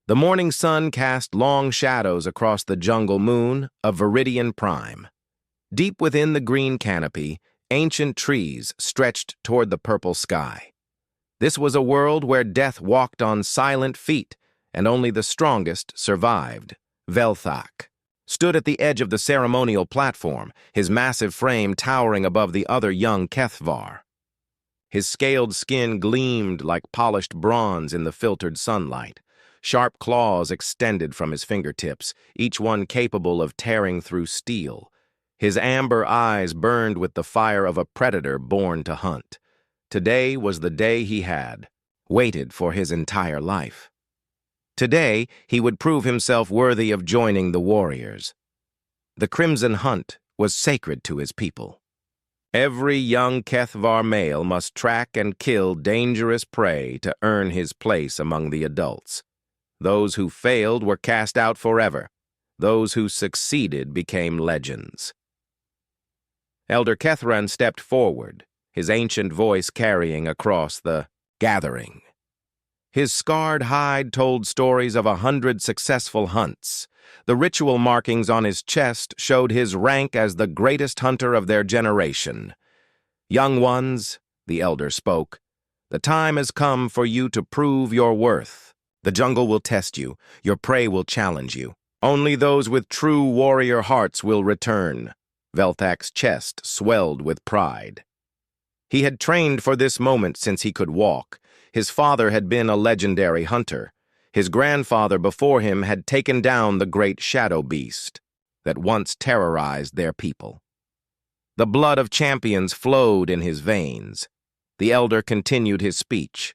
The morning sun cast long shadows across the jungle moon of Viridian Prime. Deep within the green canopy, ancient trees stretched toward the purple sky. This was a world where death walked on silent feet, and only the strongest survived. Velthak stood at the edge of the ceremonial platform, his massive frame towering above the other young Kethvar. His scaled skin gleamed like polished bronze in the filtered sunlight. Sharp claws extended from his fingertips, each one capable of tearing through steel. His amber eyes burned with the fire of a predator born to hunt. Today was the day he had waited for his entire life. Today, he would prove himself worthy of joining the warriors. The Crimson Hunt was sacred to his people. Every young Kethvar male must track and kill dangerous prey to earn his place among the adults. Those who failed were cast out forever. Those who succeeded became legends. Elder Kethran stepped forward, his ancient voice carrying across the gathering. His scarred hide told stories of 100 successful hunts. The ritual markings on his chest showed his rank as the greatest hunter of their generation. "Young ones," the elder spoke, "the time has come for you to prove your worth. The jungle will test you. Your prey will challenge you. Only those with true warrior hearts will return." Velthak's chest swelled with pride. He had trained for this moment since he could walk. His father had been a legendary hunter. His grandfather before him had taken down the great shadow beast that once terrorized their people. The blood of champions flowed in his veins. The elder continued his speech.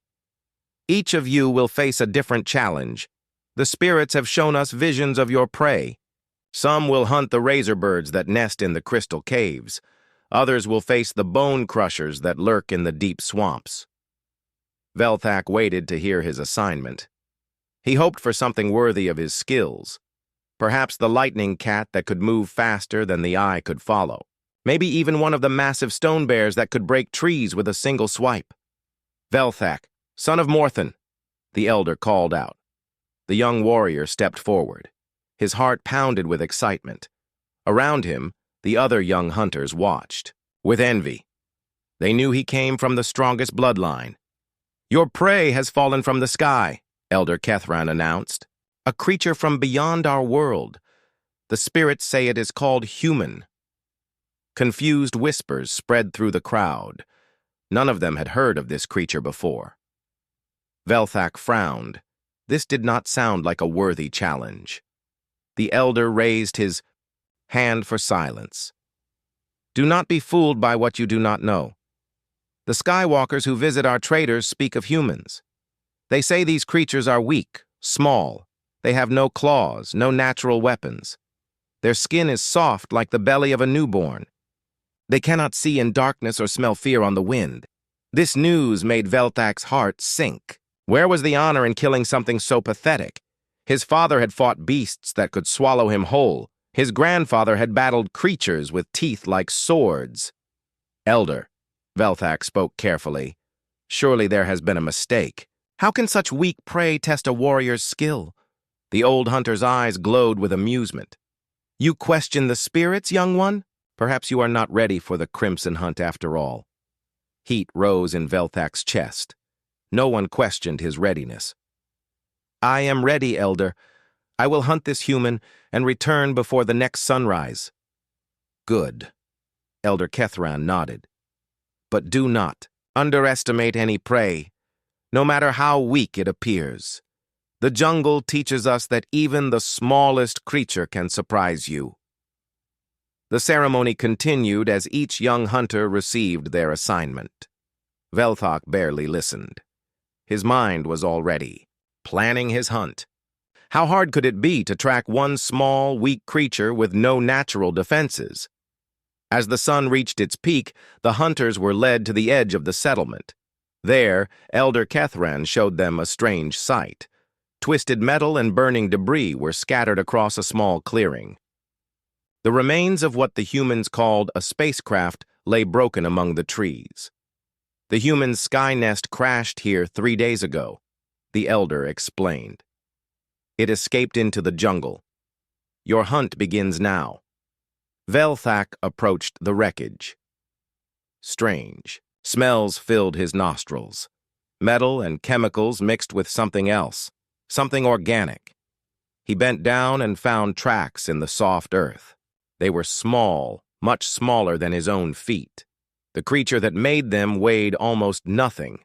"Each of you will face a different challenge. The spirits have shown us visions of your prey. Some will hunt the razor birds that nest in the crystal caves. Others will face the bone crushers that lurk in the deep swamps." Velthak waited to hear his assignment. He hoped for something worthy of his skills. Perhaps the lightning cat that could move faster than the eye could follow. Maybe even one of the massive stone bears that could break trees with a single swipe. "Velthak, son of Morthen," the elder called out. The young warrior stepped forward. His heart pounded with excitement. Around him, the other young hunters watched, with envy. They knew he came from the strongest bloodline. "Your prey has fallen from the sky," Elder Kethran announced. "A creature from beyond our world. The spirits say it is called human." Confused whispers spread through the crowd. None of them had heard of this creature before. Velthak frowned. This did not sound like a worthy challenge. The elder raised his hand for silence. "Do not be fooled by what you do not know. The Skywalkers who visit our traders speak of humans. They say these creatures are weak, small. They have no claws, no natural weapons. Their skin is soft like the belly of a newborn. They cannot see in darkness or smell fear on the wind." This news made Velthak's heart sink. Where was the honor in killing something so pathetic? His father had fought beasts that could swallow him whole. His grandfather had battled creatures with teeth like swords. "Elder," Velthak spoke carefully, "surely there has been a mistake. How can such weak prey test a warrior's skill?" The old hunter's eyes glowed with amusement. "You question the spirits, young one? Perhaps you are not ready for the Crimson Hunt after all." Heat rose in Velthak's chest. No one questioned his readiness. "I am ready, Elder. I will hunt this human and return before the next sunrise." "Good." Elder Kethran nodded. "But do not underestimate any prey, no matter how weak it appears. The jungle teaches us that even the smallest creature can surprise you." The ceremony continued as each young hunter received their assignment. Velthak barely listened. His mind was already planning his hunt. How hard could it be to track one small, weak creature with no natural defenses? As the sun reached its peak, the hunters were led to the edge of the settlement. There, Elder Kethran showed them a strange sight. Twisted metal and burning debris were scattered across a small clearing. The remains of what the humans called a spacecraft lay broken among the trees. The human sky nest crashed here 3 days ago, the elder explained. It escaped into the jungle. Your hunt begins now. Velthak approached the wreckage. Strange. Smells filled his nostrils. Metal and chemicals mixed with something else, something organic. He bent down and found tracks in the soft earth. They were small, much smaller than his own feet. The creature that made them weighed almost nothing.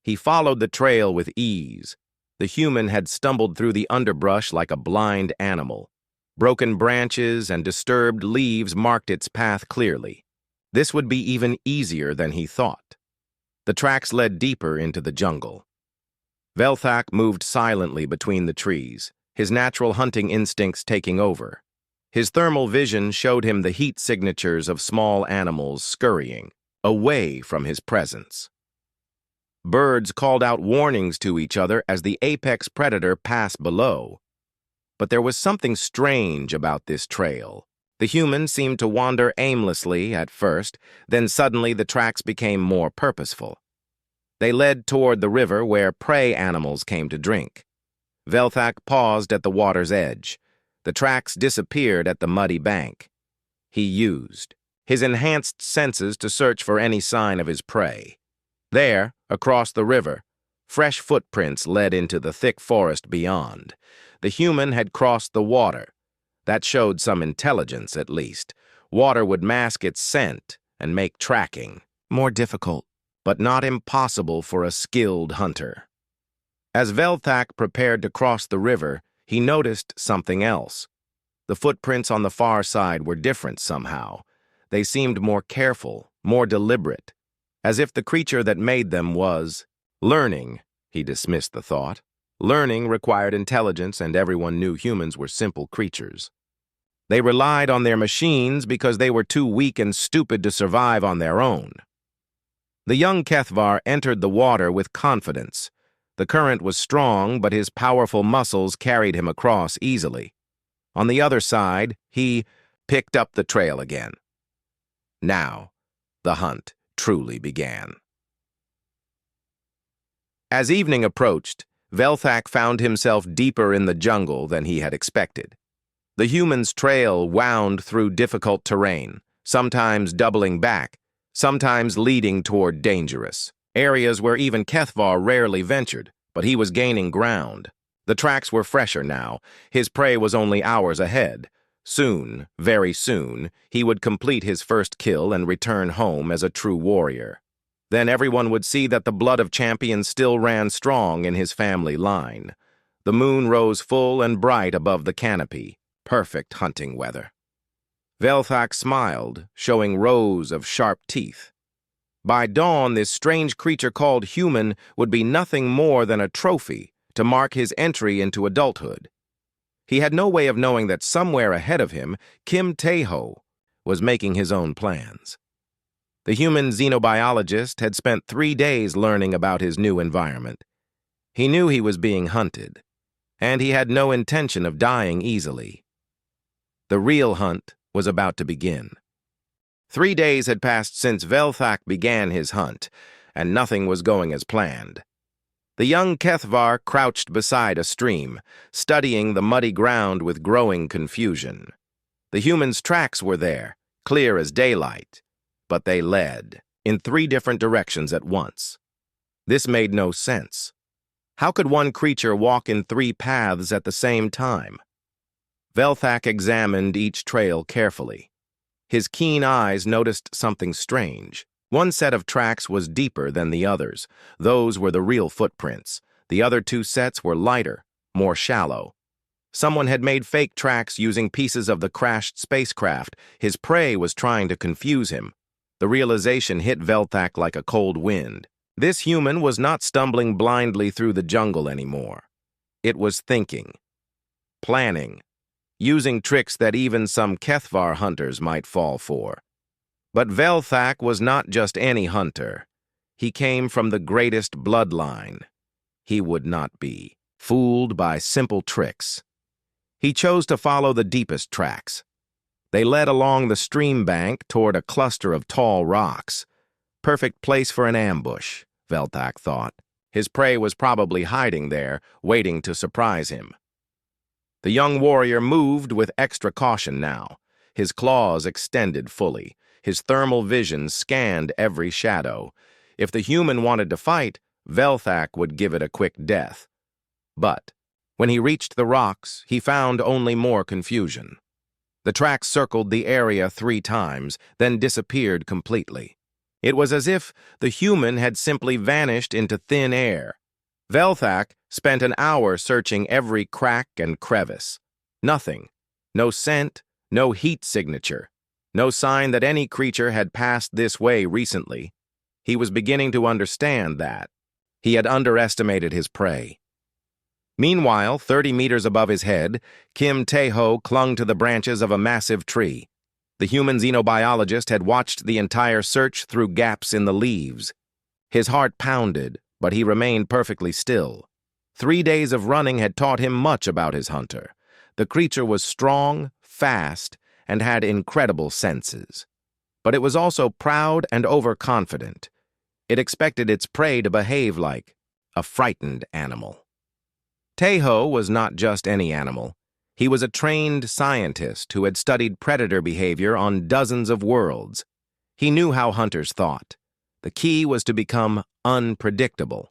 He followed the trail with ease. The human had stumbled through the underbrush like a blind animal. Broken branches and disturbed leaves marked its path clearly. This would be even easier than he thought. The tracks led deeper into the jungle. Velthak moved silently between the trees, his natural hunting instincts taking over. His thermal vision showed him the heat signatures of small animals scurrying, away from his presence. Birds called out warnings to each other as the apex predator passed below. But there was something strange about this trail. The human seemed to wander aimlessly at first, then suddenly the tracks became more purposeful. They led toward the river where prey animals came to drink. Velthak paused at the water's edge. The tracks disappeared at the muddy bank. He used his enhanced senses to search for any sign of his prey. There, across the river, fresh footprints led into the thick forest beyond. The human had crossed the water. That showed some intelligence, at least. Water would mask its scent and make tracking more difficult, but not impossible for a skilled hunter. As Velthak prepared to cross the river, he noticed something else. The footprints on the far side were different somehow. They seemed more careful, more deliberate, as if the creature that made them was learning. He dismissed the thought. Learning required intelligence, and everyone knew humans were simple creatures. They relied on their machines because they were too weak and stupid to survive on their own. The young Kethvar entered the water with confidence. The current was strong, but his powerful muscles carried him across easily. On the other side, he picked up the trail again. Now, the hunt truly began. As evening approached, Velthak found himself deeper in the jungle than he had expected. The human's trail wound through difficult terrain, sometimes doubling back, sometimes leading toward dangerous areas where even Kethvar rarely ventured, but he was gaining ground. The tracks were fresher now. His prey was only hours ahead. Soon, very soon, he would complete his first kill and return home as a true warrior. Then everyone would see that the blood of champions still ran strong in his family line. The moon rose full and bright above the canopy. Perfect hunting weather. Velthak smiled, showing rows of sharp teeth. By dawn, this strange creature called human would be nothing more than a trophy to mark his entry into adulthood. He had no way of knowing that somewhere ahead of him, Kim Taeho was making his own plans. The human xenobiologist had spent 3 days learning about his new environment. He knew he was being hunted, and he had no intention of dying easily. The real hunt was about to begin. 3 days had passed since Velthak began his hunt, and nothing was going as planned. The young Kethvar crouched beside a stream, studying the muddy ground with growing confusion. The human's tracks were there, clear as daylight, but they led in 3 different directions at once. This made no sense. How could one creature walk in 3 paths at the same time? Velthak examined each trail carefully. His keen eyes noticed something strange. One set of tracks was deeper than the others. Those were the real footprints. The other 2 sets were lighter, more shallow. Someone had made fake tracks using pieces of the crashed spacecraft. His prey was trying to confuse him. The realization hit Velthak like a cold wind. This human was not stumbling blindly through the jungle anymore. It was thinking, planning, using tricks that even some Kethvar hunters might fall for. But Velthak was not just any hunter. He came from the greatest bloodline. He would not be fooled by simple tricks. He chose to follow the deepest tracks. They led along the stream bank toward a cluster of tall rocks. Perfect place for an ambush, Velthak thought. His prey was probably hiding there, waiting to surprise him. The young warrior moved with extra caution now, his claws extended fully, his thermal vision scanned every shadow. If the human wanted to fight, Velthak would give it a quick death. But when he reached the rocks, he found only more confusion. The track circled the area 3 times, then disappeared completely. It was as if the human had simply vanished into thin air. Velthak spent an hour searching every crack and crevice. Nothing. No scent, no heat signature, no sign that any creature had passed this way recently. He was beginning to understand that. He had underestimated his prey. Meanwhile, 30 meters above his head, Kim Tae-ho clung to the branches of a massive tree. The human xenobiologist had watched the entire search through gaps in the leaves. His heart pounded, but he remained perfectly still. 3 days of running had taught him much about his hunter. The creature was strong, fast, and had incredible senses. But it was also proud and overconfident. It expected its prey to behave like a frightened animal. Tae-ho was not just any animal. He was a trained scientist who had studied predator behavior on dozens of worlds. He knew how hunters thought. The key was to become unpredictable.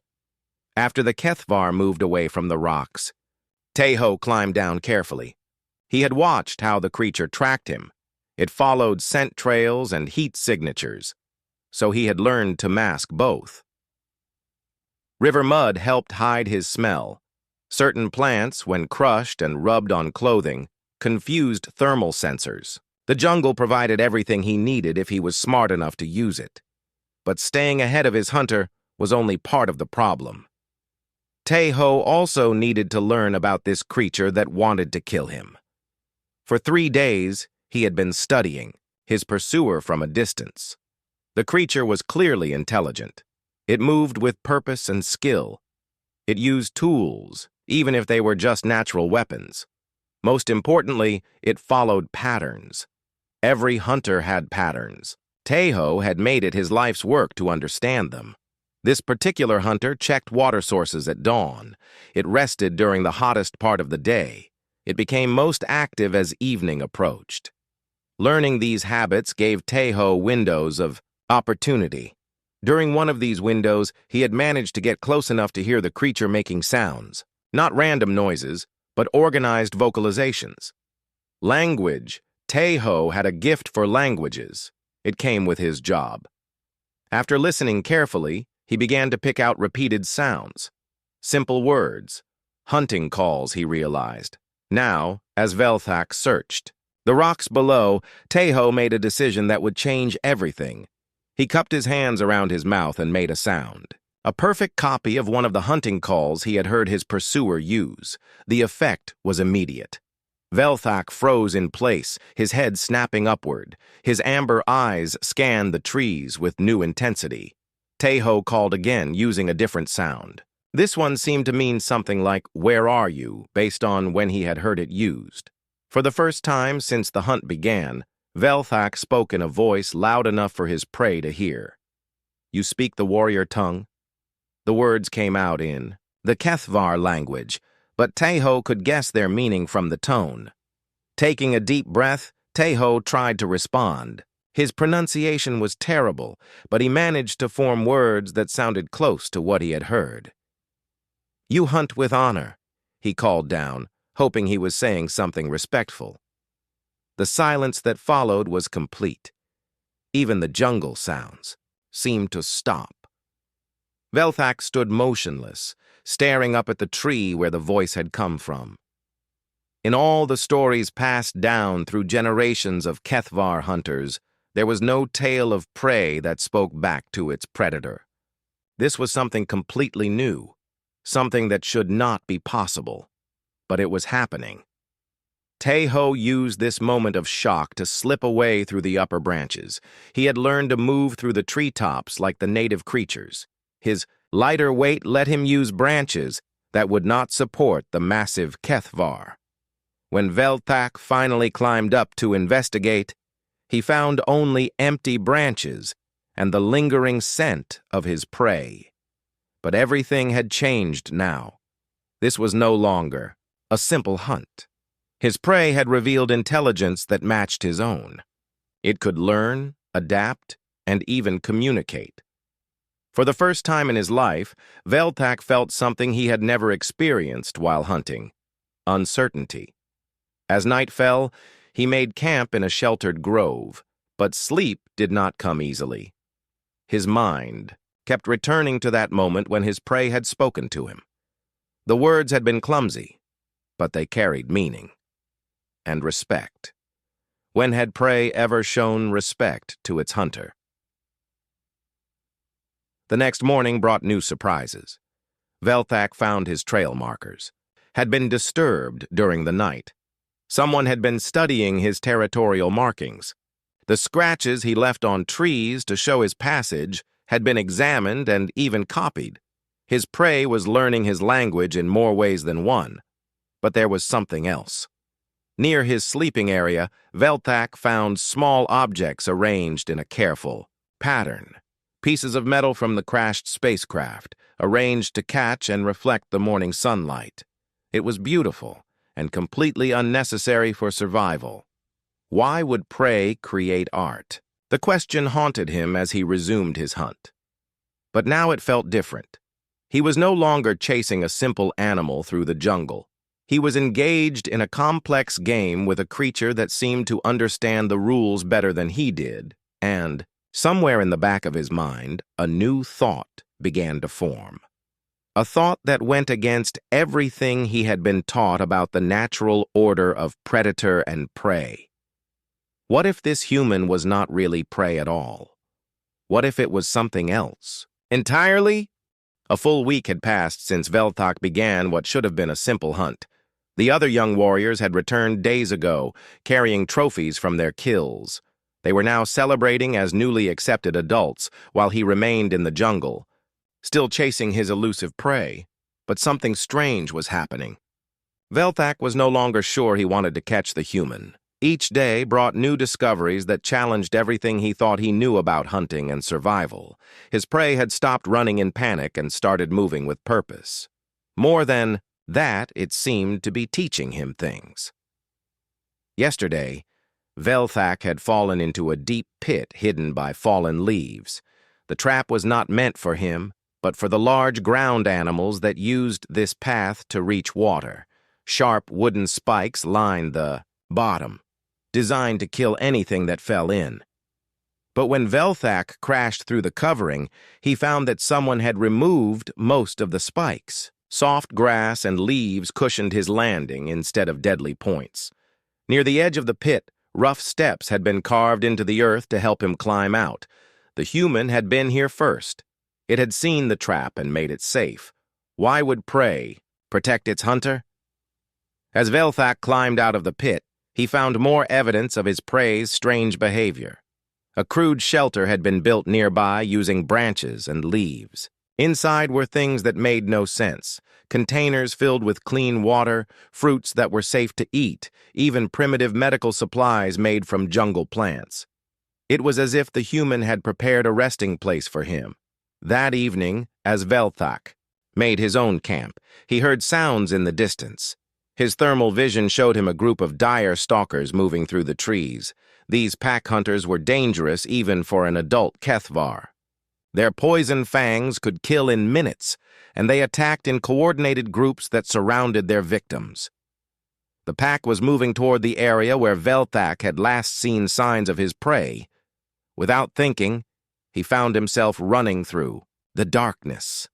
After the Kethvar moved away from the rocks, Tae-ho climbed down carefully. He had watched how the creature tracked him. It followed scent trails and heat signatures, so he had learned to mask both. River mud helped hide his smell. Certain plants, when crushed and rubbed on clothing, confused thermal sensors. The jungle provided everything he needed if he was smart enough to use it. But staying ahead of his hunter was only part of the problem. Tae-ho also needed to learn about this creature that wanted to kill him. For 3 days, he had been studying his pursuer from a distance. The creature was clearly intelligent. It moved with purpose and skill. It used tools, even if they were just natural weapons. Most importantly, it followed patterns. Every hunter had patterns. Tae-ho had made it his life's work to understand them. This particular hunter checked water sources at dawn. It rested during the hottest part of the day. It became most active as evening approached. Learning these habits gave Tae-ho windows of opportunity. During one of these windows, he had managed to get close enough to hear the creature making sounds. Not random noises, but organized vocalizations. Language. Tae-ho had a gift for languages. It came with his job. After listening carefully, he began to pick out repeated sounds. Simple words. Hunting calls, he realized. Now, as Velthak searched the rocks below, Tae-ho made a decision that would change everything. He cupped his hands around his mouth and made a sound. A perfect copy of one of the hunting calls he had heard his pursuer use. The effect was immediate. Velthak froze in place, his head snapping upward. His amber eyes scanned the trees with new intensity. Tae-ho called again, using a different sound. This one seemed to mean something like, "Where are you?" based on when he had heard it used. For the first time since the hunt began, Velthak spoke in a voice loud enough for his prey to hear. "You speak the warrior tongue?" The words came out in the Kethvar language, but Tae-ho could guess their meaning from the tone. Taking a deep breath, Tae-ho tried to respond. His pronunciation was terrible, but he managed to form words that sounded close to what he had heard. "You hunt with honor," he called down, hoping he was saying something respectful. The silence that followed was complete. Even the jungle sounds seemed to stop. Velthak stood motionless, staring up at the tree where the voice had come from. In all the stories passed down through generations of Kethvar hunters, there was no tale of prey that spoke back to its predator. This was something completely new, something that should not be possible, but it was happening. Tae-ho used this moment of shock to slip away through the upper branches. He had learned to move through the treetops like the native creatures. His lighter weight let him use branches that would not support the massive Kethvar. When Velthak finally climbed up to investigate, he found only empty branches and the lingering scent of his prey. But everything had changed now. This was no longer a simple hunt. His prey had revealed intelligence that matched his own. It could learn, adapt, and even communicate. For the first time in his life, Velthak felt something he had never experienced while hunting: uncertainty. As night fell, he made camp in a sheltered grove, but sleep did not come easily. His mind kept returning to that moment when his prey had spoken to him. The words had been clumsy, but they carried meaning and respect. When had prey ever shown respect to its hunter? The next morning brought new surprises. Velthak found his trail markers had been disturbed during the night. Someone had been studying his territorial markings. The scratches he left on trees to show his passage had been examined and even copied. His prey was learning his language in more ways than one. But there was something else. Near his sleeping area, Velthak found small objects arranged in a careful pattern. Pieces of metal from the crashed spacecraft, arranged to catch and reflect the morning sunlight. It was beautiful and completely unnecessary for survival. Why would prey create art? The question haunted him as he resumed his hunt. But now it felt different. He was no longer chasing a simple animal through the jungle. He was engaged in a complex game with a creature that seemed to understand the rules better than he did, and, somewhere in the back of his mind, a new thought began to form. A thought that went against everything he had been taught about the natural order of predator and prey. What if this human was not really prey at all? What if it was something else entirely? A full week had passed since Velthak began what should have been a simple hunt. The other young warriors had returned days ago, carrying trophies from their kills. They were now celebrating as newly accepted adults, while he remained in the jungle, still chasing his elusive prey. But something strange was happening. Velthak was no longer sure he wanted to catch the human. Each day brought new discoveries that challenged everything he thought he knew about hunting and survival. His prey had stopped running in panic and started moving with purpose. More than that, it seemed to be teaching him things. Yesterday, Velthak had fallen into a deep pit hidden by fallen leaves. The trap was not meant for him, but for the large ground animals that used this path to reach water. Sharp wooden spikes lined the bottom, designed to kill anything that fell in. But when Velthak crashed through the covering, he found that someone had removed most of the spikes. Soft grass and leaves cushioned his landing instead of deadly points. Near the edge of the pit, rough steps had been carved into the earth to help him climb out. The human had been here first. It had seen the trap and made it safe. Why would prey protect its hunter? As Velthak climbed out of the pit, he found more evidence of his prey's strange behavior. A crude shelter had been built nearby using branches and leaves. Inside were things that made no sense: containers filled with clean water, fruits that were safe to eat, even primitive medical supplies made from jungle plants. It was as if the human had prepared a resting place for him. That evening, as Velthak made his own camp, he heard sounds in the distance. His thermal vision showed him a group of dire stalkers moving through the trees. These pack hunters were dangerous even for an adult HFY. Their poison fangs could kill in minutes, and they attacked in coordinated groups that surrounded their victims. The pack was moving toward the area where Velthak had last seen signs of his prey. Without thinking, he found himself running through the darkness.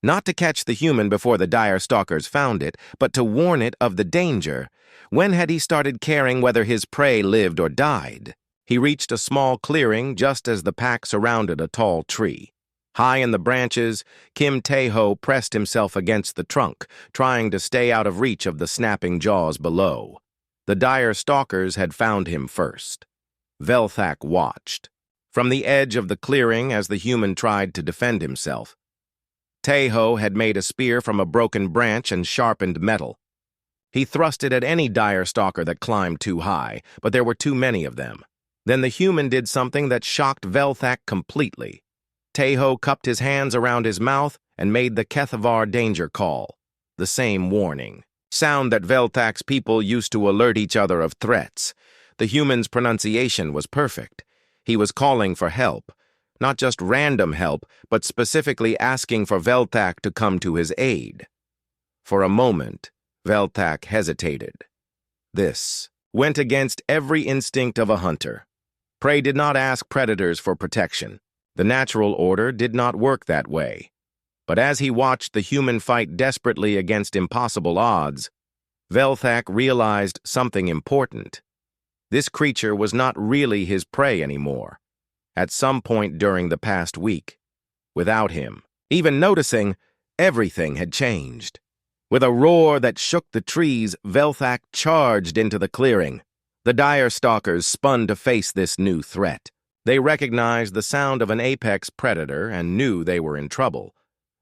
Not to catch the human before the dire stalkers found it, but to warn it of the danger. When had he started caring whether his prey lived or died? He reached a small clearing just as the pack surrounded a tall tree. High in the branches, Kim Tae-ho pressed himself against the trunk, trying to stay out of reach of the snapping jaws below. The dire stalkers had found him first. Velthak watched from the edge of the clearing as the human tried to defend himself. Tae-ho had made a spear from a broken branch and sharpened metal. He thrust it at any dire stalker that climbed too high, but there were too many of them. Then the human did something that shocked Velthak completely. Tae-ho cupped his hands around his mouth and made the HFY danger call, the same warning. sound that Velthak's people used to alert each other of threats. The human's pronunciation was perfect. He was calling for help. Not just random help, but specifically asking for Velthak to come to his aid. For a moment, Velthak hesitated. This went against every instinct of a hunter. Prey did not ask predators for protection. The natural order did not work that way. But as he watched the human fight desperately against impossible odds, Velthak realized something important. This creature was not really his prey anymore. At some point during the past week, without him even noticing, everything had changed. With a roar that shook the trees, Velthak charged into the clearing. The dire stalkers spun to face this new threat. They recognized the sound of an apex predator and knew they were in trouble.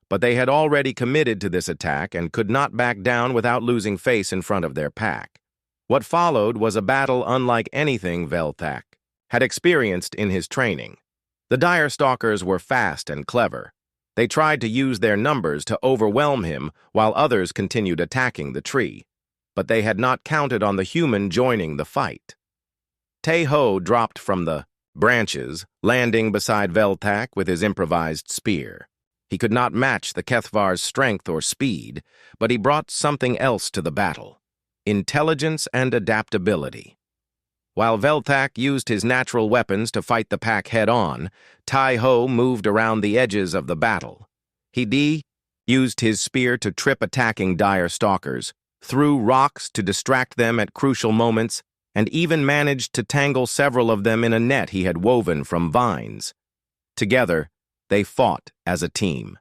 But they had already committed to this attack and could not back down without losing face in front of their pack. What followed was a battle unlike anything Velthak had experienced in his training. The dire stalkers were fast and clever. They tried to use their numbers to overwhelm him while others continued attacking the tree. But they had not counted on the human joining the fight. Tae-ho dropped from the branches, landing beside Velthak with his improvised spear. He could not match the Kethvar's strength or speed, but he brought something else to the battle: intelligence and adaptability. While Velthak used his natural weapons to fight the pack head-on, Tae-ho moved around the edges of the battle. He used his spear to trip attacking dire stalkers, threw rocks to distract them at crucial moments, and even managed to tangle several of them in a net he had woven from vines. Together, they fought as a team.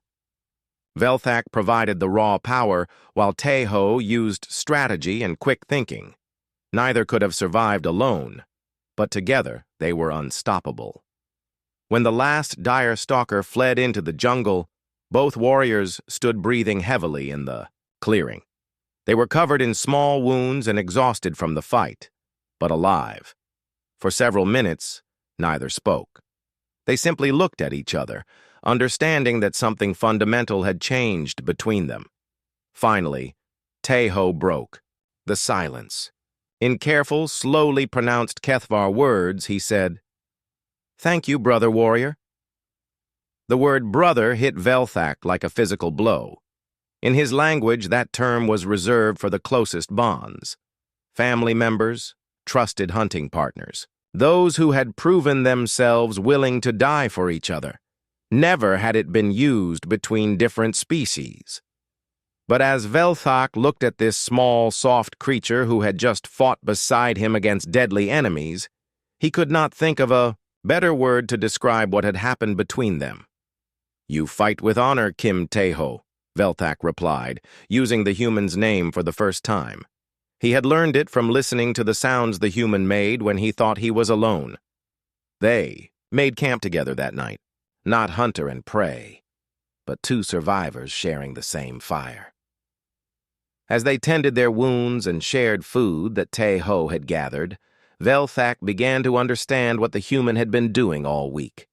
Velthak provided the raw power, while Tae-ho used strategy and quick thinking. Neither could have survived alone, but together they were unstoppable. When the last dire stalker fled into the jungle, both warriors stood breathing heavily in the clearing. They were covered in small wounds and exhausted from the fight, but alive. For several minutes, neither spoke. They simply looked at each other, understanding that something fundamental had changed between them. Finally, Tae-ho broke the silence. In careful, slowly pronounced Kethvar words, he said, "Thank you, brother warrior." The word brother hit Velthak like a physical blow. In his language, that term was reserved for the closest bonds: family members, trusted hunting partners, those who had proven themselves willing to die for each other. Never had it been used between different species. But as Velthak looked at this small, soft creature who had just fought beside him against deadly enemies, he could not think of a better word to describe what had happened between them. "You fight with honor, Kim Tae-ho," Velthak replied, using the human's name for the first time. He had learned it from listening to the sounds the human made when he thought he was alone. They made camp together that night, not hunter and prey, but two survivors sharing the same fire. As they tended their wounds and shared food that Tae-ho had gathered, Velthak began to understand what the human had been doing all week.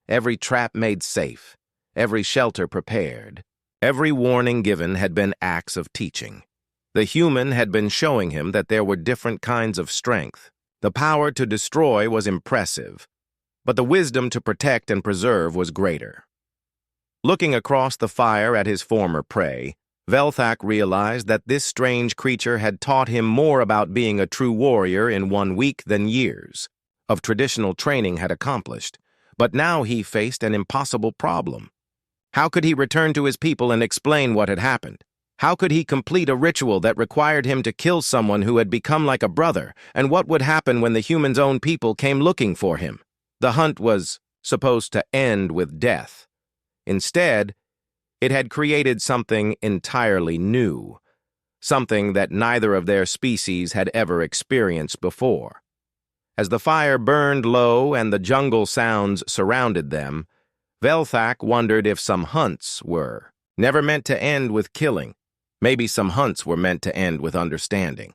Every trap made safe, every shelter prepared, every warning given had been acts of teaching. The human had been showing him that there were different kinds of strength. The power to destroy was impressive, but the wisdom to protect and preserve was greater. Looking across the fire at his former prey, Velthak realized that this strange creature had taught him more about being a true warrior in 1 week than years of traditional training had accomplished. But now he faced an impossible problem. How could he return to his people and explain what had happened? How could he complete a ritual that required him to kill someone who had become like a brother? And what would happen when the human's own people came looking for him? The hunt was supposed to end with death. Instead, it had created something entirely new, something that neither of their species had ever experienced before. As the fire burned low and the jungle sounds surrounded them, Velthak wondered if some hunts were never meant to end with killing. Maybe some hunts were meant to end with understanding.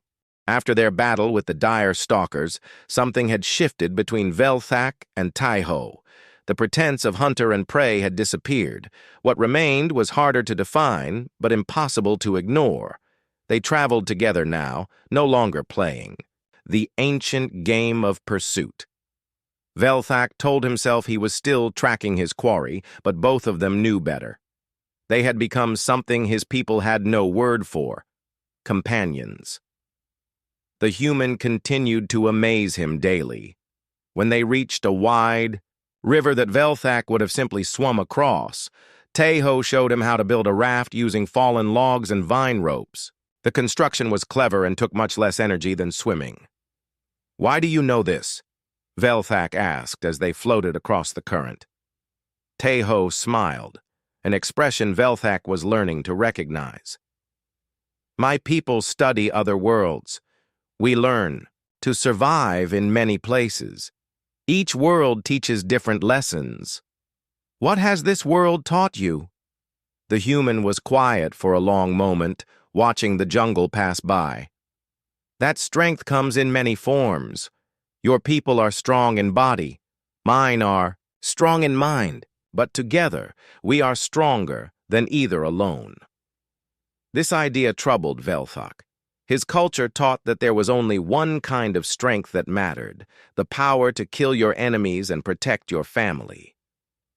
After their battle with the dire stalkers, something had shifted between Velthak and Tae-ho. The pretense of hunter and prey had disappeared. What remained was harder to define, but impossible to ignore. They traveled together now, no longer playing. The ancient game of pursuit. Velthak told himself he was still tracking his quarry, but both of them knew better. They had become something his people had no word for: companions. The human continued to amaze him daily. When they reached a wide river that Velthak would have simply swum across, Tejo showed him how to build a raft using fallen logs and vine ropes. The construction was clever and took much less energy than swimming. "Why do you know this?" Velthak asked as they floated across the current. Tejo smiled, an expression Velthak was learning to recognize. "My people study other worlds. We learn to survive in many places. Each world teaches different lessons. What has this world taught you?" The human was quiet for a long moment, watching the jungle pass by. "That strength comes in many forms. Your people are strong in body. Mine are strong in mind, but together we are stronger than either alone." This idea troubled Velthak. His culture taught that there was only one kind of strength that mattered: the power to kill your enemies and protect your family.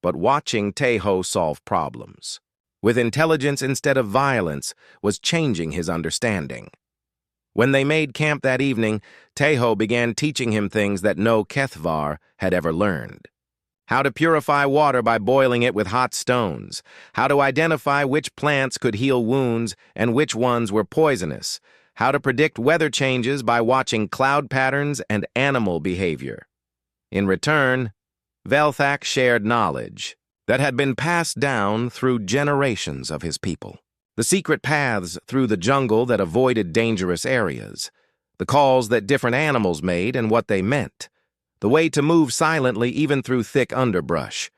But watching Tejo solve problems with intelligence instead of violence was changing his understanding. When they made camp that evening, Tejo began teaching him things that no Kethvar had ever learned. How to purify water by boiling it with hot stones, how to identify which plants could heal wounds and which ones were poisonous, how to predict weather changes by watching cloud patterns and animal behavior. In return, Velthak shared knowledge that had been passed down through generations of his people. The secret paths through the jungle that avoided dangerous areas, the calls that different animals made and what they meant, the way to move silently even through thick underbrush.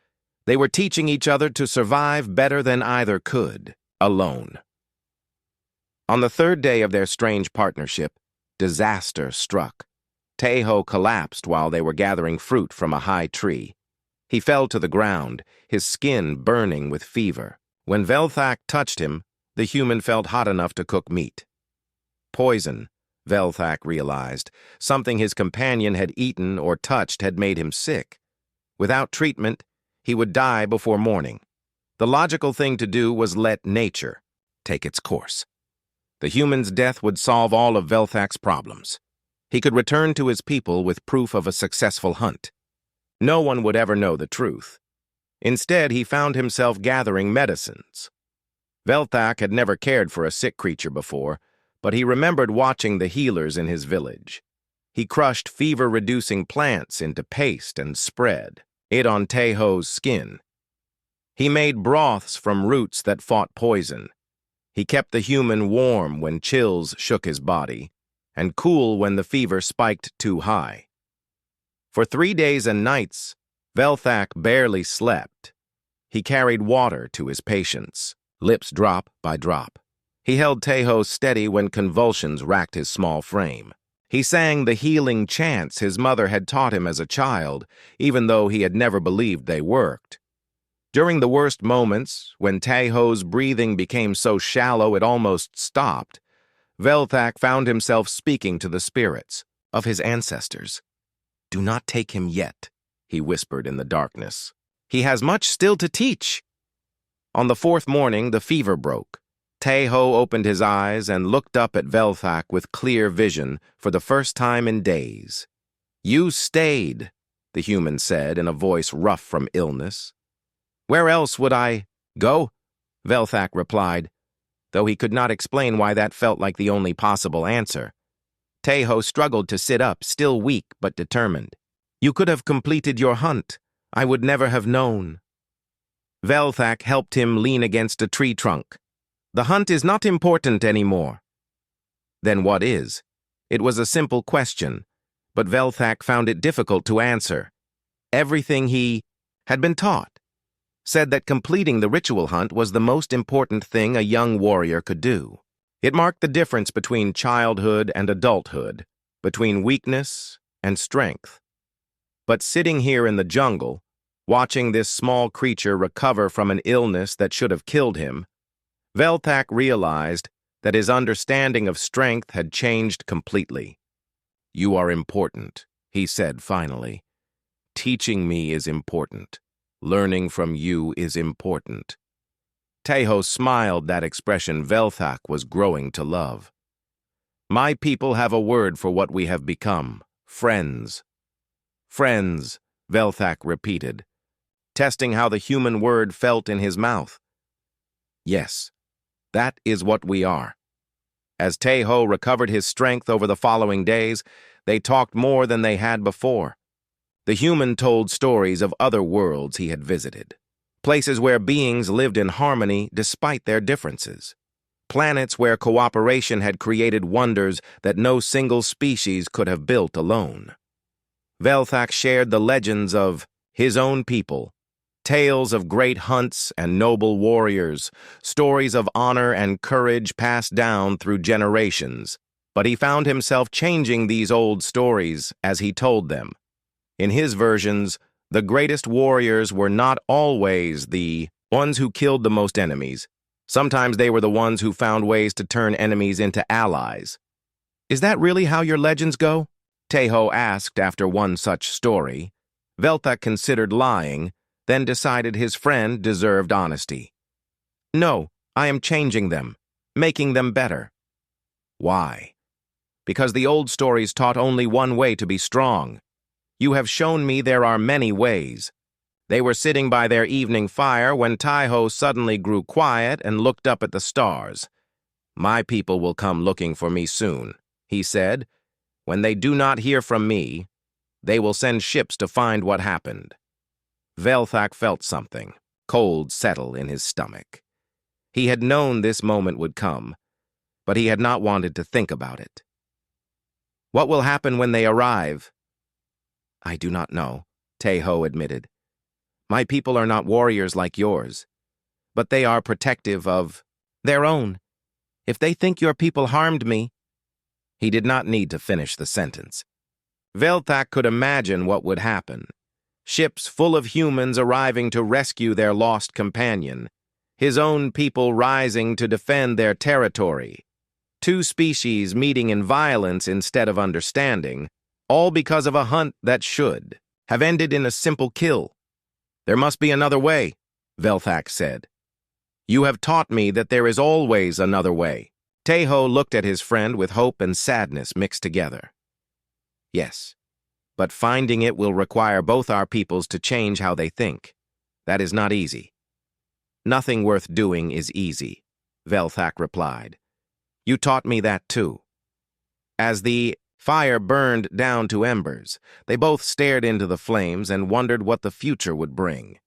They were teaching each other to survive better than either could, alone. On the third day of their strange partnership, disaster struck. Tejo collapsed while they were gathering fruit from a high tree. He fell to the ground, his skin burning with fever. When Velthak touched him, the human felt hot enough to cook meat. Poison, Velthak realized. Something his companion had eaten or touched had made him sick. Without treatment, he would die before morning. The logical thing to do was let nature take its course. The human's death would solve all of Velthak's problems. He could return to his people with proof of a successful hunt. No one would ever know the truth. Instead, he found himself gathering medicines. Velthak had never cared for a sick creature before, but he remembered watching the healers in his village. He crushed fever-reducing plants into paste and spread it on Tejo's skin. He made broths from roots that fought poison. He kept the human warm when chills shook his body, and cool when the fever spiked too high. For 3 days and nights, Velthak barely slept. He carried water to his patients, lips drop by drop. He held Tejo steady when convulsions racked his small frame. He sang the healing chants his mother had taught him as a child, even though he had never believed they worked. During the worst moments, when Tejo's breathing became so shallow it almost stopped, Velthak found himself speaking to the spirits of his ancestors. "Do not take him yet," he whispered in the darkness. "He has much still to teach." On the 4th morning, the fever broke. Tejo opened his eyes and looked up at Velthak with clear vision for the first time in days. "You stayed," the human said in a voice rough from illness. "Where else would I go?" Velthak replied, though he could not explain why that felt like the only possible answer. Tejo struggled to sit up, still weak but determined. "You could have completed your hunt. I would never have known." Velthak helped him lean against a tree trunk. "The hunt is not important anymore." Then what is? It was a simple question, but Velthak found it difficult to answer. Everything he had been taught said that completing the ritual hunt was the most important thing a young warrior could do. It marked the difference between childhood and adulthood, between weakness and strength. But sitting here in the jungle, watching this small creature recover from an illness that should have killed him, Velthak realized that his understanding of strength had changed completely. "You are important," he said finally. "Teaching me is important. Learning from you is important." Teho smiled that expression Velthak was growing to love. "My people have a word for what we have become. Friends." "Friends," Velthak repeated, testing how the human word felt in his mouth. "Yes, that is what we are." As Teho recovered his strength over the following days, they talked more than they had before. The human told stories of other worlds he had visited, places where beings lived in harmony despite their differences, planets where cooperation had created wonders that no single species could have built alone. Velthak shared the legends of his own people, tales of great hunts and noble warriors, stories of honor and courage passed down through generations. But he found himself changing these old stories as he told them. In his versions, the greatest warriors were not always the ones who killed the most enemies. Sometimes they were the ones who found ways to turn enemies into allies. "Is that really how your legends go?" Teho asked after one such story. Velthak considered lying, then decided his friend deserved honesty. "No, I am changing them, making them better." "Why?" "Because the old stories taught only one way to be strong. You have shown me there are many ways." They were sitting by their evening fire when Teho suddenly grew quiet and looked up at the stars. "My people will come looking for me soon," he said. "When they do not hear from me, they will send ships to find what happened." Velthak felt something cold settle in his stomach. He had known this moment would come, but he had not wanted to think about it. "What will happen when they arrive?" "I do not know," Teho admitted. "My people are not warriors like yours, but they are protective of their own. If they think your people harmed me—" He did not need to finish the sentence. Velthak could imagine what would happen. Ships full of humans arriving to rescue their lost companion, his own people rising to defend their territory, two species meeting in violence instead of understanding, all because of a hunt that should have ended in a simple kill. "There must be another way," Velthak said. "You have taught me that there is always another way." Teho looked at his friend with hope and sadness mixed together. "Yes, but finding it will require both our peoples to change how they think. That is not easy." "Nothing worth doing is easy," Velthak replied. "You taught me that too." As the fire burned down to embers, they both stared into the flames and wondered what the future would bring.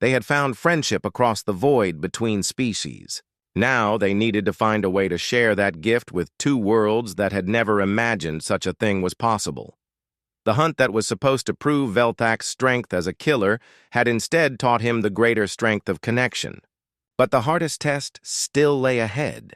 They had found friendship across the void between species. Now they needed to find a way to share that gift with two worlds that had never imagined such a thing was possible. The hunt that was supposed to prove Velthak's strength as a killer had instead taught him the greater strength of connection. But the hardest test still lay ahead.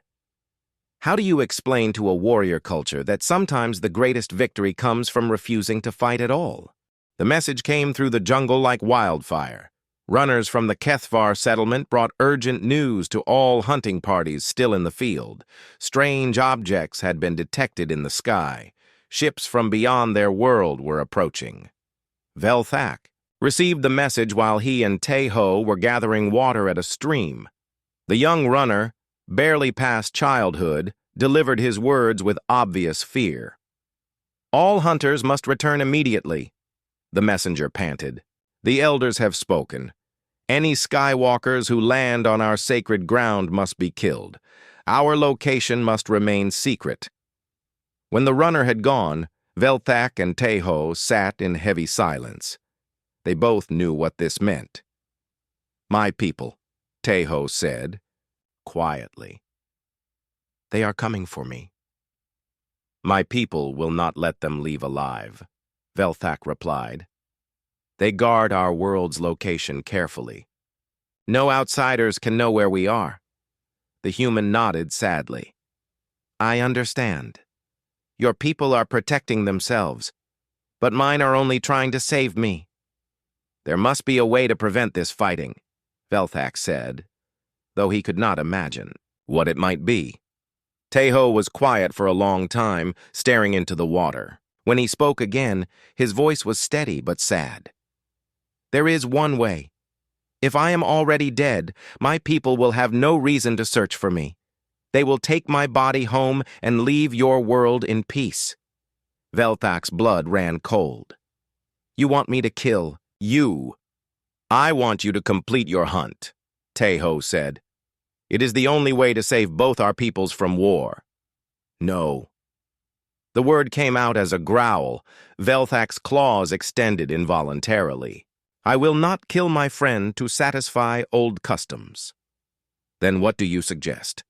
How do you explain to a warrior culture that sometimes the greatest victory comes from refusing to fight at all? The message came through the jungle like wildfire. Runners from the Kethvar settlement brought urgent news to all hunting parties still in the field. Strange objects had been detected in the sky. Ships from beyond their world were approaching. Velthak received the message while he and Teho were gathering water at a stream. The young runner, barely past childhood, delivered his words with obvious fear. "All hunters must return immediately," the messenger panted. "The elders have spoken. Any skywalkers who land on our sacred ground must be killed. Our location must remain secret." When the runner had gone, Velthak and Teho sat in heavy silence. They both knew what this meant. "My people," Teho said, quietly. "They are coming for me." "My people will not let them leave alive," Velthak replied. "They guard our world's location carefully. No outsiders can know where we are." The human nodded sadly. "I understand. Your people are protecting themselves, but mine are only trying to save me." "There must be a way to prevent this fighting," Velthak said, though he could not imagine what it might be. Teho was quiet for a long time, staring into the water. When he spoke again, his voice was steady but sad. "There is one way. If I am already dead, my people will have no reason to search for me. They will take my body home and leave your world in peace." Velthak's blood ran cold. "You want me to kill you?" "I want you to complete your hunt," Teho said. "It is the only way to save both our peoples from war." "No." The word came out as a growl. Velthak's claws extended involuntarily. "I will not kill my friend to satisfy old customs." "Then what do you suggest?"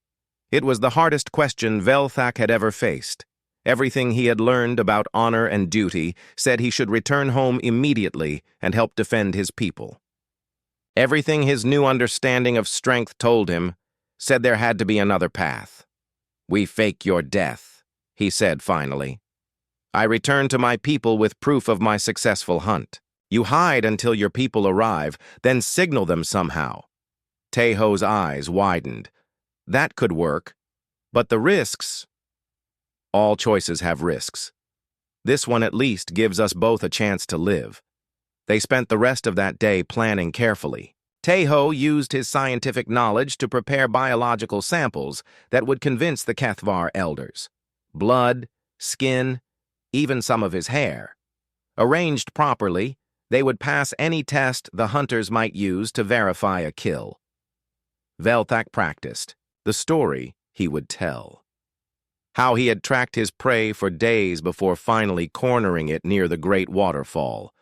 It was the hardest question Velthak had ever faced. Everything he had learned about honor and duty said he should return home immediately and help defend his people. Everything his new understanding of strength told him said there had to be another path. "We fake your death," he said finally. "I return to my people with proof of my successful hunt. You hide until your people arrive, then signal them somehow." Teho's eyes widened. That could work, but the risks... All choices have risks. This one at least gives us both a chance to live. They spent the rest of that day planning carefully. Teho used his scientific knowledge to prepare biological samples that would convince the Kethvar elders. Blood, skin, even some of his hair. Arranged properly, they would pass any test the hunters might use to verify a kill. Velthak practiced. The story he would tell. How he had tracked his prey for days before finally cornering it near the great waterfall.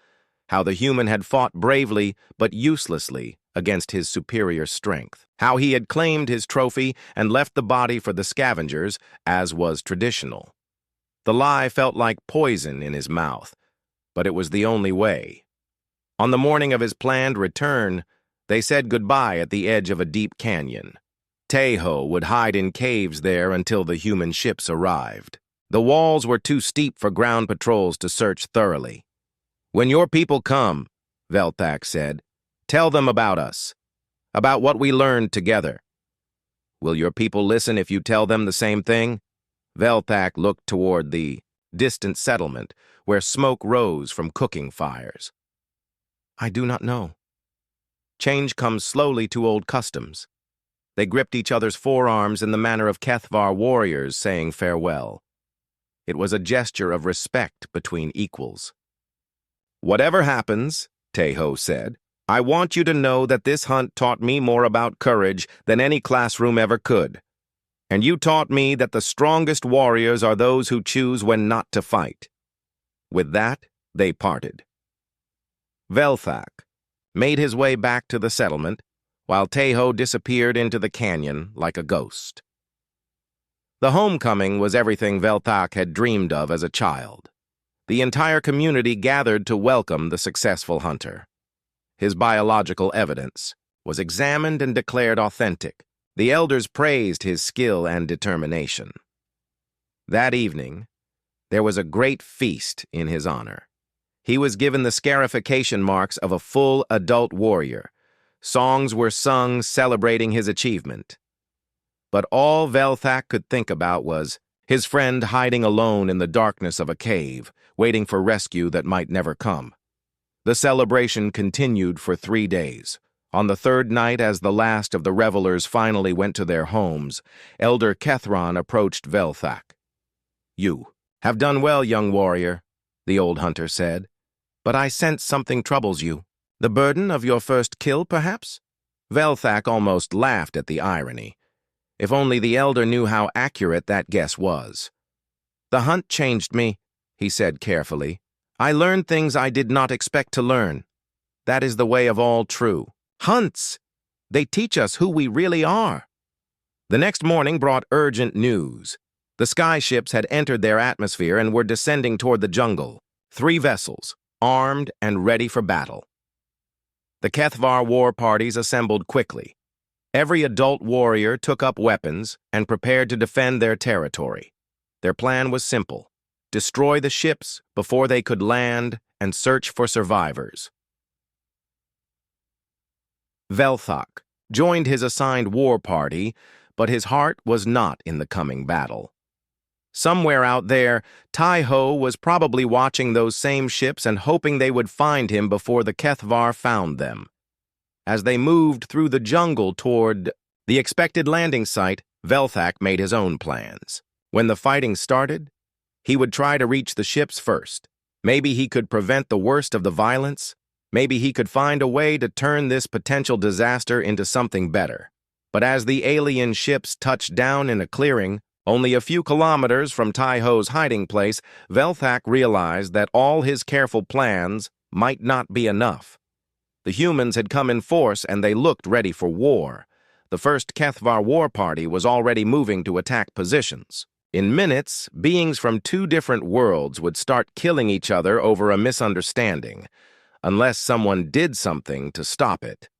How the human had fought bravely but uselessly against his superior strength. How he had claimed his trophy and left the body for the scavengers, as was traditional. The lie felt like poison in his mouth, but it was the only way. On the morning of his planned return, they said goodbye at the edge of a deep canyon. Teho would hide in caves there until the human ships arrived. The walls were too steep for ground patrols to search thoroughly. "When your people come," Velthak said, "tell them about us, about what we learned together." "Will your people listen if you tell them the same thing?" Velthak looked toward the distant settlement where smoke rose from cooking fires. "I do not know. Change comes slowly to old customs." They gripped each other's forearms in the manner of Kethvar warriors saying farewell. It was a gesture of respect between equals. "Whatever happens," Teho said, "I want you to know that this hunt taught me more about courage than any classroom ever could. And you taught me that the strongest warriors are those who choose when not to fight." With that, they parted. Velthak made his way back to the settlement, while Teho disappeared into the canyon like a ghost. The homecoming was everything Velthak had dreamed of as a child. The entire community gathered to welcome the successful hunter. His biological evidence was examined and declared authentic. The elders praised his skill and determination. That evening, there was a great feast in his honor. He was given the scarification marks of a full adult warrior. Songs were sung celebrating his achievement. But all Velthak could think about was his friend hiding alone in the darkness of a cave, waiting for rescue that might never come. The celebration continued for 3 days. On the third night, as the last of the revelers finally went to their homes, Elder Kethron approached Velthak. "You have done well, young warrior," the old hunter said, "but I sense something troubles you. The burden of your first kill, perhaps?" Velthak almost laughed at the irony. If only the elder knew how accurate that guess was. "The hunt changed me," he said carefully. "I learned things I did not expect to learn. That is the way of all true hunts. They teach us who we really are." The next morning brought urgent news. The sky ships had entered their atmosphere and were descending toward the jungle. 3 vessels, armed and ready for battle. The Kethvar war parties assembled quickly. Every adult warrior took up weapons and prepared to defend their territory. Their plan was simple: destroy the ships before they could land and search for survivors. Velthak joined his assigned war party, but his heart was not in the coming battle. Somewhere out there, Tai-Ho was probably watching those same ships and hoping they would find him before the Kethvar found them. As they moved through the jungle toward the expected landing site, Velthak made his own plans. When the fighting started, he would try to reach the ships first. Maybe he could prevent the worst of the violence. Maybe he could find a way to turn this potential disaster into something better. But as the alien ships touched down in a clearing, only a few kilometers from Tai-Ho's hiding place, Velthak realized that all his careful plans might not be enough. The humans had come in force and they looked ready for war. The first Kethvar war party was already moving to attack positions. In minutes, beings from two different worlds would start killing each other over a misunderstanding, unless someone did something to stop it.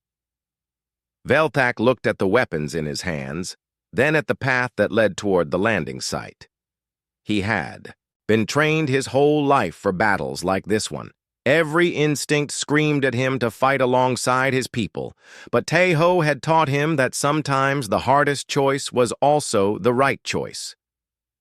Velthak looked at the weapons in his hands, then at the path that led toward the landing site. He had been trained his whole life for battles like this one. Every instinct screamed at him to fight alongside his people, but Tai-Ho had taught him that sometimes the hardest choice was also the right choice.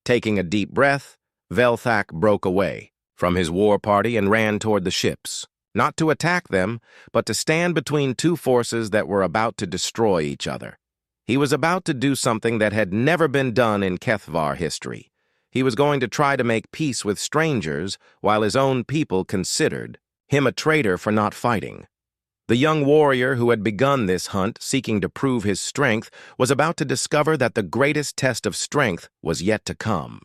Taking a deep breath, Velthak broke away from his war party and ran toward the ships, not to attack them, but to stand between two forces that were about to destroy each other. He was about to do something that had never been done in Kethvar history. He was going to try to make peace with strangers while his own people considered him a traitor for not fighting. The young warrior who had begun this hunt, seeking to prove his strength, was about to discover that the greatest test of strength was yet to come.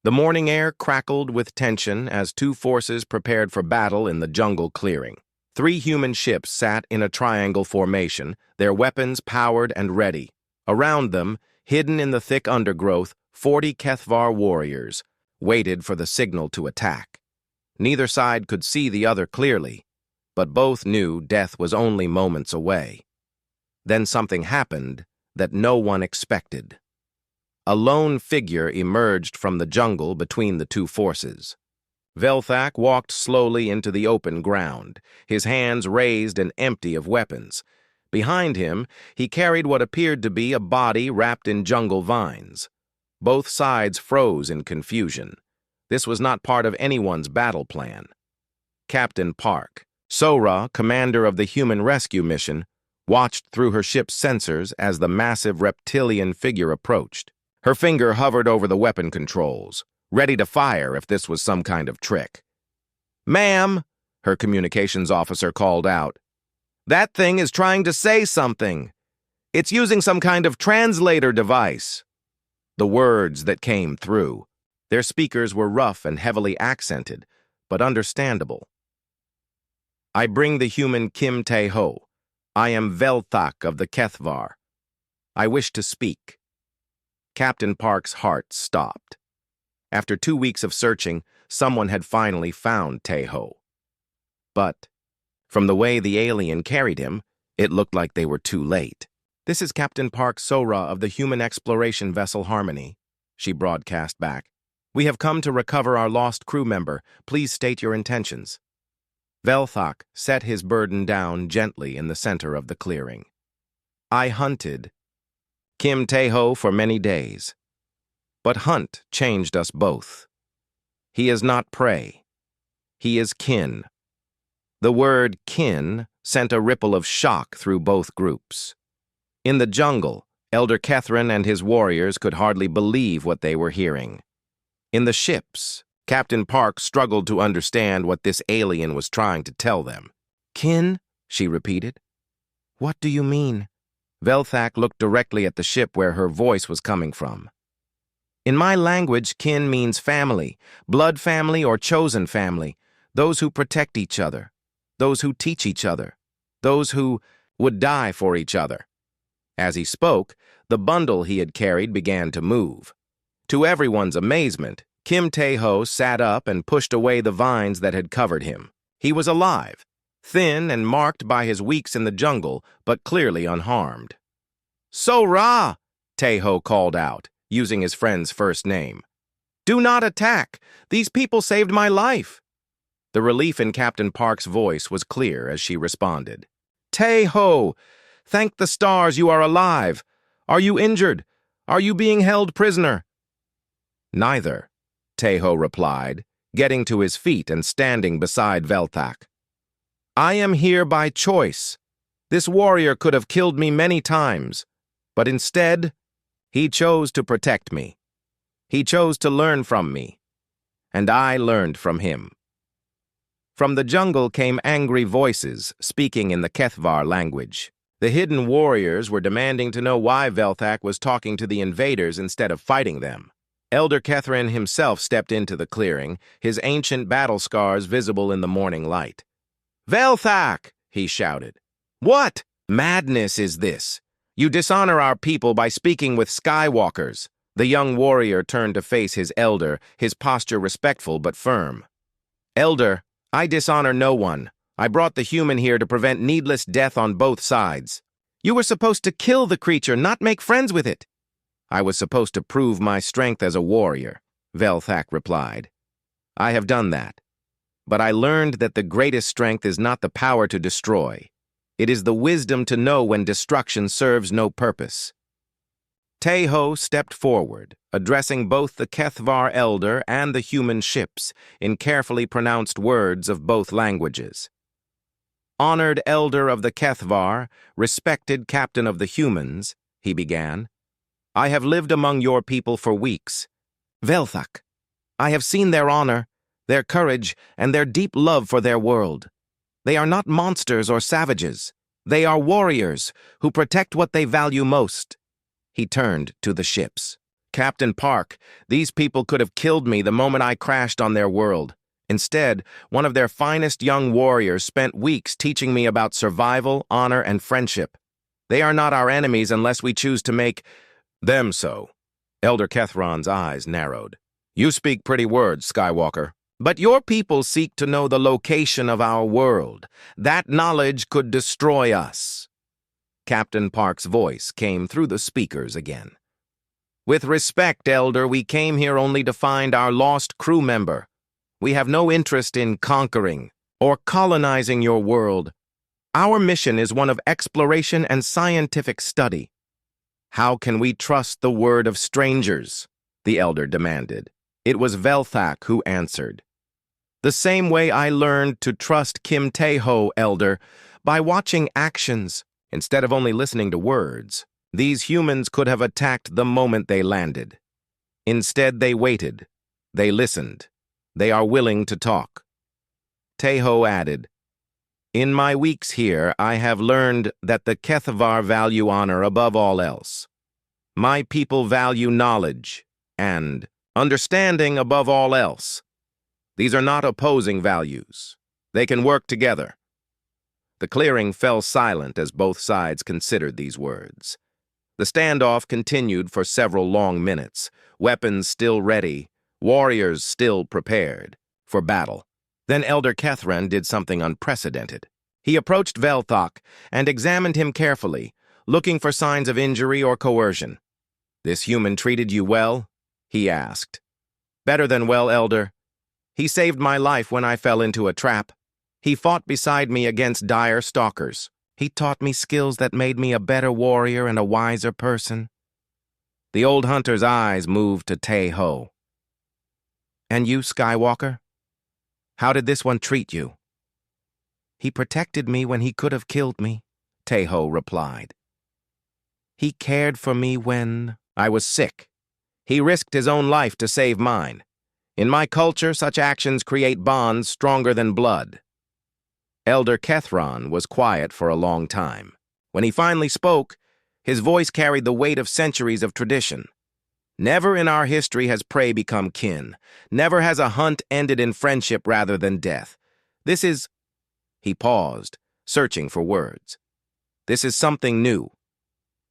The morning air crackled with tension as two forces prepared for battle in the jungle clearing. 3 human ships sat in a triangle formation, their weapons powered and ready. Around them, hidden in the thick undergrowth, 40 Kethvar warriors waited for the signal to attack. Neither side could see the other clearly, but both knew death was only moments away. Then something happened that no one expected. A lone figure emerged from the jungle between the two forces. Velthak walked slowly into the open ground, his hands raised and empty of weapons. Behind him, he carried what appeared to be a body wrapped in jungle vines. Both sides froze in confusion. This was not part of anyone's battle plan. Captain Park, Sora, commander of the human rescue mission, watched through her ship's sensors as the massive reptilian figure approached. Her finger hovered over the weapon controls, ready to fire if this was some kind of trick. "Ma'am," her communications officer called out, "that thing is trying to say something. It's using some kind of translator device." The words that came through. Their speakers were rough and heavily accented, but understandable. "I bring the human Kim Tai-Ho. I am Velthak of the Kethvar. I wish to speak." Captain Park's heart stopped. After 2 weeks of searching, someone had finally found Tai-Ho. But from the way the alien carried him, it looked like they were too late. "This is Captain Park Sora of the human exploration vessel Harmony," she broadcast back. "We have come to recover our lost crew member. Please state your intentions." Velthak set his burden down gently in the center of the clearing. "I hunted Kim Tai-Ho for many days, but hunt changed us both. He is not prey. He is kin." The word kin sent a ripple of shock through both groups. In the jungle, Elder Kethrin and his warriors could hardly believe what they were hearing. In the ships, Captain Park struggled to understand what this alien was trying to tell them. "Kin?" she repeated. "What do you mean?" Velthak looked directly at the ship where her voice was coming from. "In my language, kin means family, blood family or chosen family, those who protect each other, those who teach each other, those who would die for each other." As he spoke, the bundle he had carried began to move. To everyone's amazement, Kim Tai-Ho sat up and pushed away the vines that had covered him. He was alive, thin and marked by his weeks in the jungle, but clearly unharmed. "Sora!" Tai-Ho called out, using his friend's first name. "Do not attack! These people saved my life!" The relief in Captain Park's voice was clear as she responded. "Tai-Ho! Thank the stars you are alive! Are you injured? Are you being held prisoner?" "Neither," Teho replied, getting to his feet and standing beside Velthak. "I am here by choice. This warrior could have killed me many times, but instead, he chose to protect me. He chose to learn from me, and I learned from him." From the jungle came angry voices, speaking in the Kethvar language. The hidden warriors were demanding to know why Velthak was talking to the invaders instead of fighting them. Elder Kethrin himself stepped into the clearing, his ancient battle scars visible in the morning light. "Velthak!" he shouted. "What madness is this? You dishonor our people by speaking with Skywalkers." The young warrior turned to face his elder, his posture respectful but firm. "Elder, I dishonor no one. I brought the human here to prevent needless death on both sides." "You were supposed to kill the creature, not make friends with it." "I was supposed to prove my strength as a warrior," Velthak replied. "I have done that. But I learned that the greatest strength is not the power to destroy. It is the wisdom to know when destruction serves no purpose." Teho stepped forward, addressing both the Kethvar elder and the human ships in carefully pronounced words of both languages. "Honored elder of the Kethvar, respected captain of the humans," he began, "I have lived among your people for weeks. Velthak, I have seen their honor, their courage, and their deep love for their world. They are not monsters or savages. They are warriors who protect what they value most." He turned to the ships. "Captain Park, these people could have killed me the moment I crashed on their world. Instead, one of their finest young warriors spent weeks teaching me about survival, honor, and friendship. They are not our enemies unless we choose to make them so." Elder Kethron's eyes narrowed. "You speak pretty words, Skywalker. But your people seek to know the location of our world. That knowledge could destroy us." Captain Park's voice came through the speakers again. "With respect, Elder, we came here only to find our lost crew member. We have no interest in conquering or colonizing your world. Our mission is one of exploration and scientific study." "How can we trust the word of strangers?" the elder demanded. It was Velthak who answered. "The same way I learned to trust Kim Teho, Elder, by watching actions instead of only listening to words. These humans could have attacked the moment they landed. Instead, they waited. They listened. They are willing to talk." Teho added, "In my weeks here, I have learned that the Kethvar value honor above all else. My people value knowledge and understanding above all else. These are not opposing values. They can work together." The clearing fell silent as both sides considered these words. The standoff continued for several long minutes, weapons still ready, warriors still prepared for battle. Then Elder Kethran did something unprecedented. He approached Velthak and examined him carefully, looking for signs of injury or coercion. "This human treated you well?" he asked. "Better than well, Elder. He saved my life when I fell into a trap. He fought beside me against dire stalkers. He taught me skills that made me a better warrior and a wiser person." The old hunter's eyes moved to Teho. "And you, Skywalker? How did this one treat you?" "He protected me when he could have killed me," Teho replied. "He cared for me when I was sick. He risked his own life to save mine. In my culture, such actions create bonds stronger than blood." Elder Kethron was quiet for a long time. When he finally spoke, his voice carried the weight of centuries of tradition. "Never in our history has prey become kin. Never has a hunt ended in friendship rather than death. This is—" He paused, searching for words. "This is something new.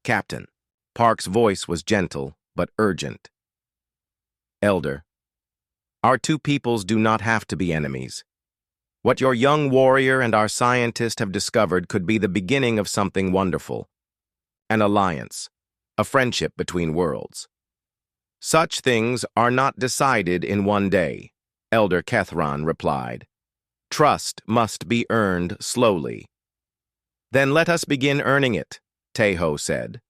Captain." Park's voice was gentle but urgent. "Elder, our two peoples do not have to be enemies. What your young warrior and our scientist have discovered could be the beginning of something wonderful. An alliance, a friendship between worlds. Such things are not decided in one day," Elder Kethron replied. "Trust must be earned slowly." "Then let us begin earning it," Teho said.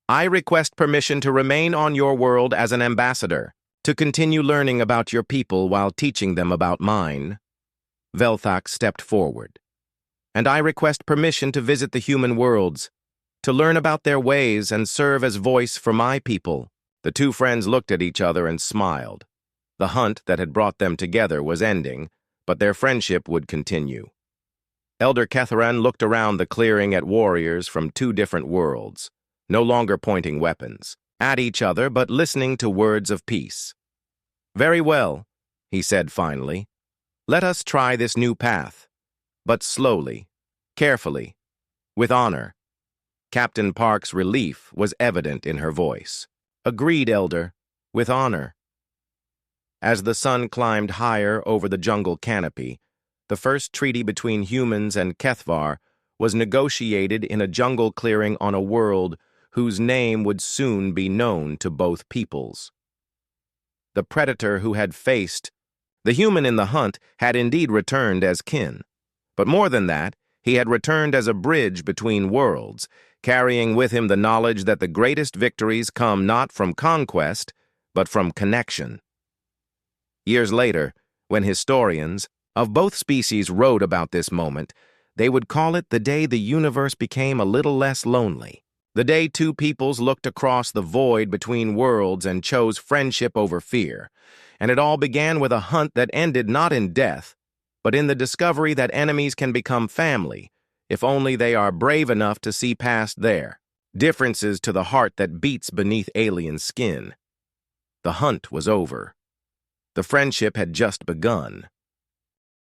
I request permission to remain on your world as an ambassador, to continue learning about your people while teaching them about mine. Velthak stepped forward. And I request permission to visit the human worlds, to learn about their ways and serve as voice for my people. The two friends looked at each other and smiled. The hunt that had brought them together was ending, but their friendship would continue. Elder Ketharan looked around the clearing at warriors from two different worlds, no longer pointing weapons at each other but listening to words of peace. Very well, he said finally. Let us try this new path, but slowly, carefully, with honor. Captain Park's relief was evident in her voice. Agreed, Elder, with honor. As the sun climbed higher over the jungle canopy, the first treaty between humans and Kethvar was negotiated in a jungle clearing on a world whose name would soon be known to both peoples. The predator who had faced the human in the hunt had indeed returned as kin. But more than that, he had returned as a bridge between worlds, carrying with him the knowledge that the greatest victories come not from conquest, but from connection. Years later, when historians of both species wrote about this moment, they would call it the day the universe became a little less lonely, the day two peoples looked across the void between worlds and chose friendship over fear. And it all began with a hunt that ended not in death, but in the discovery that enemies can become family, if only they are brave enough to see past their differences to the heart that beats beneath alien skin. The hunt was over. The friendship had just begun.